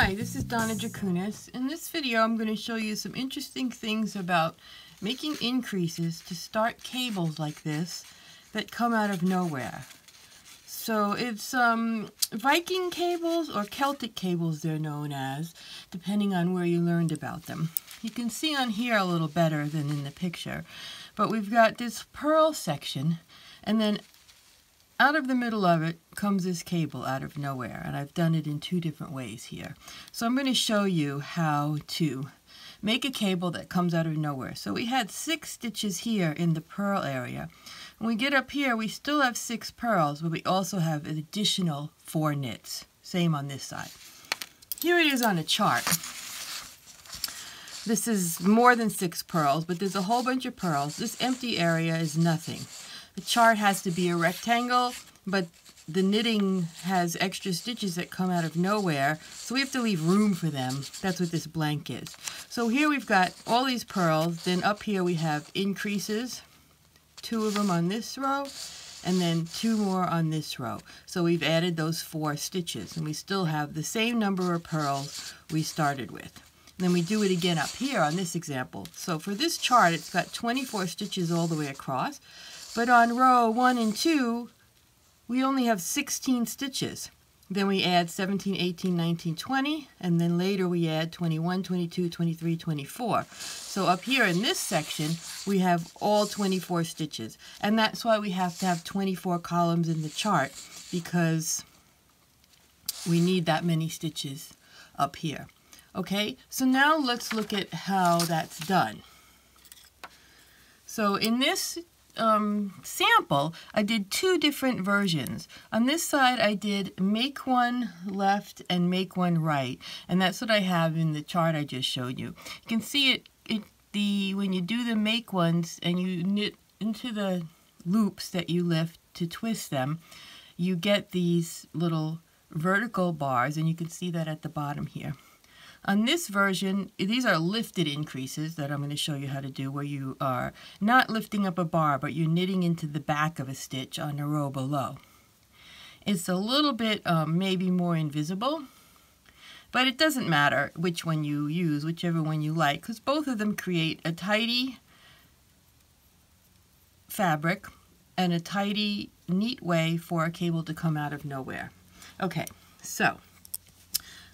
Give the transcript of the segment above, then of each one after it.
Hi, this is Donna Druchunas. In this video I'm going to show you some interesting things about making increases to start cables like this that come out of nowhere. So it's Viking cables or Celtic cables they're known as, depending on where you learned about them. You can see on here a little better than in the picture, but we've got this purl section, and then out of the middle of it comes this cable out of nowhere, and I've done it in two different ways here. So I'm going to show you how to make a cable that comes out of nowhere. So we had 6 stitches here in the purl area. When we get up here, we still have 6 purls, but we also have an additional 4 knits. Same on this side. Here it is on a chart. This is more than 6 purls, but there's a whole bunch of purls. This empty area is nothing. The chart has to be a rectangle, but the knitting has extra stitches that come out of nowhere, so we have to leave room for them. That's what this blank is. So here we've got all these purls, then up here we have increases, 2 of them on this row, and then 2 more on this row. So we've added those 4 stitches, and we still have the same number of purls we started with. And then we do it again up here on this example. So for this chart, it's got 24 stitches all the way across. But on row 1 and 2, we only have 16 stitches. Then we add 17, 18, 19, 20, and then later we add 21, 22, 23, 24. So up here in this section, we have all 24 stitches. And that's why we have to have 24 columns in the chart, because we need that many stitches up here. Okay, so now let's look at how that's done. So in this sample, I did 2 different versions. On this side, I did make one left and make one right, and that's what I have in the chart I just showed you. You can see when you do the make ones and you knit into the loops that you lift to twist them, you get these little vertical bars, and you can see that at the bottom here. On this version, these are lifted increases that I'm going to show you how to do, where you are not lifting up a bar, but you're knitting into the back of a stitch on the row below. It's a little bit maybe more invisible, but it doesn't matter which one you use, whichever one you like, because both of them create a tidy fabric and a tidy, neat way for a cable to come out of nowhere. Okay, so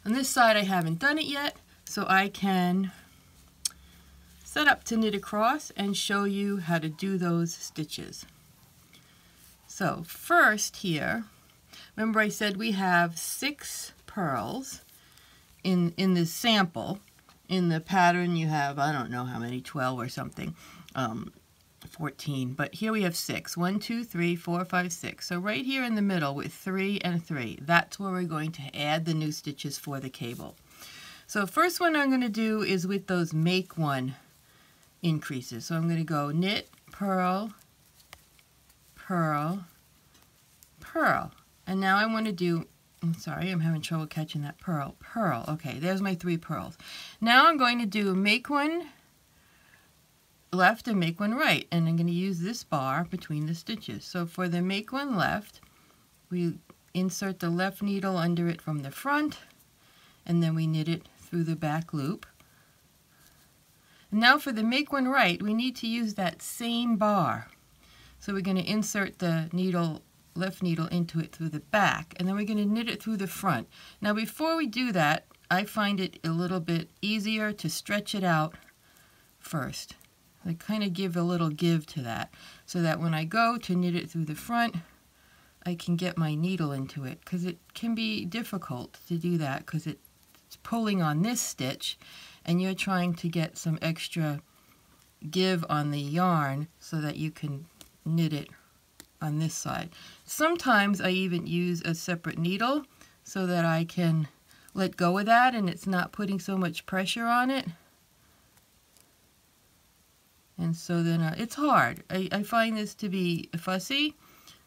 on this side, I haven't done it yet, so I can set up to knit across and show you how to do those stitches. So first here, remember I said we have 6 purls in this sample. In the pattern you have, I don't know how many, 12 or something, 14, but here we have 6. 1, 2, 3, 4, 5, 6. So right here in the middle with 3 and 3, that's where we're going to add the new stitches for the cable. So first one I'm going to do is with those make one increases. So I'm going to go knit, purl, purl, purl. And now I want to do, I'm sorry, I'm having trouble catching that purl, purl. Okay, there's my 3 purls. Now I'm going to do make one left and make one right, and I'm going to use this bar between the stitches. So for the make one left, we insert the left needle under it from the front, and then we knit it through the back loop. And now for the make one right, we need to use that same bar. So we're going to insert the needle, left needle into it through the back, and then we're going to knit it through the front. Now before we do that, I find it a little bit easier to stretch it out first. I kind of give a little give to that, so that when I go to knit it through the front, I can get my needle into it, because it can be difficult to do that because it's pulling on this stitch and you're trying to get some extra give on the yarn so that you can knit it on this side. Sometimes I even use a separate needle so that I can let go of that and it's not putting so much pressure on it. And so then it's hard. I find this to be fussy.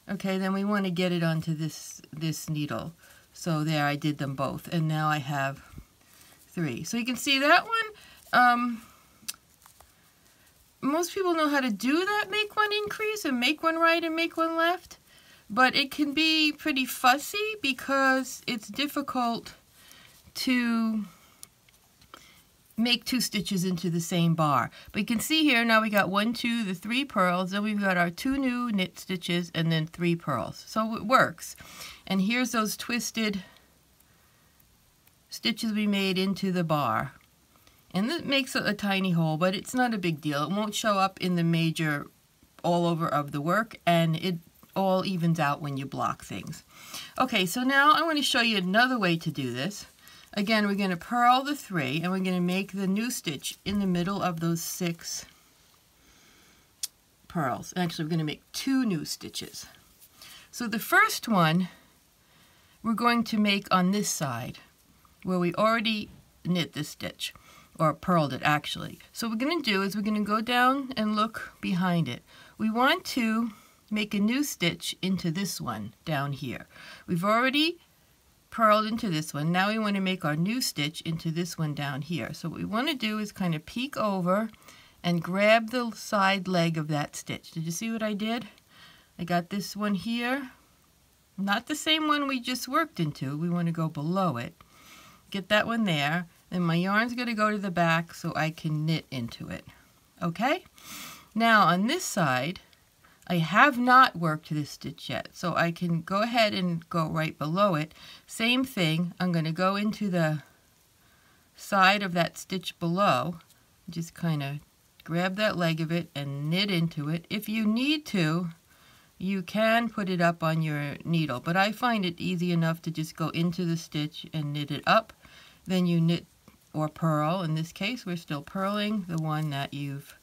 Okay, then we want to get it onto this needle. So there, I did them both, and now I have 3. So you can see that one. Most people know how to do that make one increase and make one right and make one left, but it can be pretty fussy because it's difficult to make 2 stitches into the same bar. But you can see here now we got 1, 2, the 3 purls, then we've got our 2 new knit stitches and then 3 purls. So it works. And here's those twisted stitches we made into the bar. And that makes a tiny hole, but it's not a big deal. It won't show up in the major all over of the work, and it all evens out when you block things. Okay, so now I want to show you another way to do this. Again, we're going to purl the 3, and we're going to make the new stitch in the middle of those 6 purls. Actually, we're going to make 2 new stitches. So the first one we're going to make on this side, where we already knit this stitch, or purled it actually. So what we're going to do is we're going to go down and look behind it. We want to make a new stitch into this one down here. We've already purled into this one. Now we want to make our new stitch into this one down here. So what we want to do is kind of peek over and grab the side leg of that stitch. Did you see what I did? I got this one here, not the same one we just worked into. We want to go below it. Get that one there. Then my yarn's going to go to the back so I can knit into it. Okay? Now on this side, I have not worked this stitch yet, so I can go ahead and go right below it. Same thing, I'm going to go into the side of that stitch below, just kind of grab that leg of it and knit into it. If you need to, you can put it up on your needle, but I find it easy enough to just go into the stitch and knit it up. Then you knit or purl. In this case, we're still purling the one that you've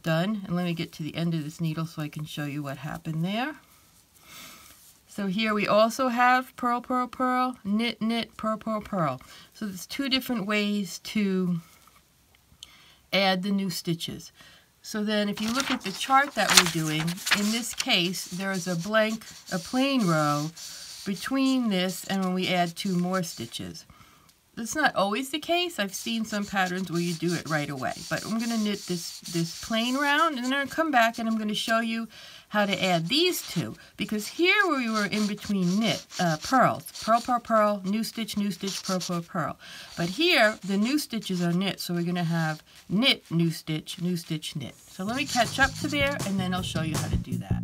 done. And let me get to the end of this needle so I can show you what happened there. So here we also have purl, purl, purl, knit, knit, purl, purl, purl. So there's 2 different ways to add the new stitches. So then if you look at the chart that we're doing, in this case there is a plain row between this and when we add 2 more stitches. That's not always the case. I've seen some patterns where you do it right away. But I'm going to knit this plain round, and then I'm going to come back and I'm going to show you how to add these 2. Because here we were in between purls. Purl, purl, purl, new stitch, purl, purl, purl. But here, the new stitches are knit, so we're going to have knit, new stitch, knit. So let me catch up to there, and then I'll show you how to do that.